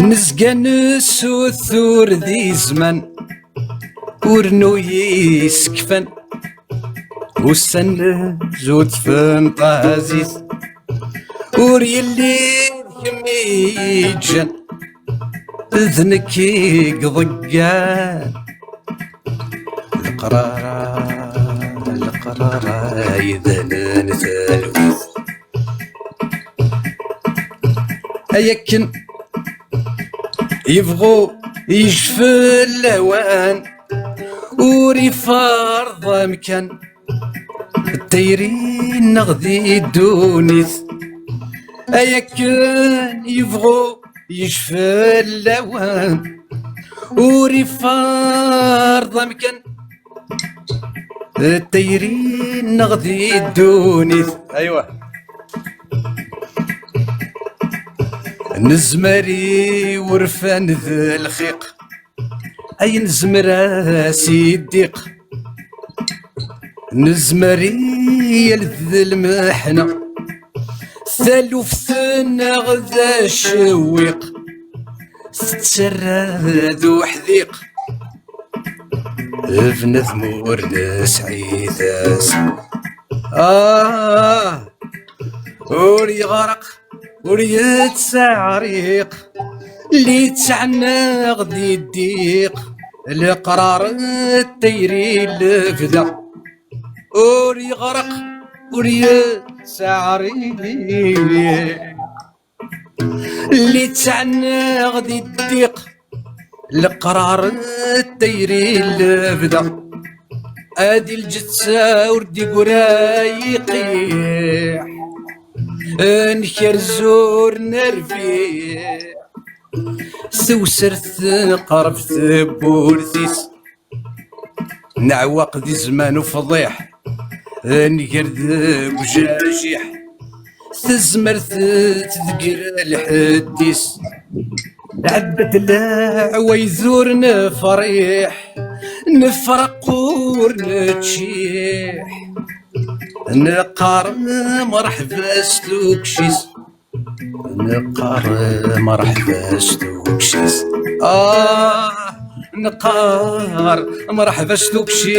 نزقى نسو الثور ذي زمان ورنو يسكفن والسن زود فن طازيز وريلي كمي جن ذنكي ضقان القرارة يذنن ثالوث أيكن يبغو يشفى اللوان وري فرض مكان التيرين نغذي الدونيث أيكن يبغو يشفى اللوان وري فرض مكان التيرين نغذي الدونيث. أيوة نزمري ورفان ذا الخيق أي نزمراسي الديق نزمري يلذ المحنة ثالوف ثنا غذا الشويق تتسرى ذو حذيق ابن ثمور نسعيداس وري غرق وري تسعريق اللي تسعنا غدي الديق القرار التيري الفدا وري غرق وري تسعريق اللي تسعنا غدي الديق القرار التيري الفدا ادي الجتسا وردي قرايقيح انكر زور نرفيح سوسرت قربت بورثيس نعوق ذي زمان وفضيح نقرد بجاجيح تزمرت تذكر الحديس عدت العويذور نفريح نفرق ونتشيح نقار مرحبا ستوكشيس نقار مرحبا ستوكشيس نقار مرحبا ستوكشيس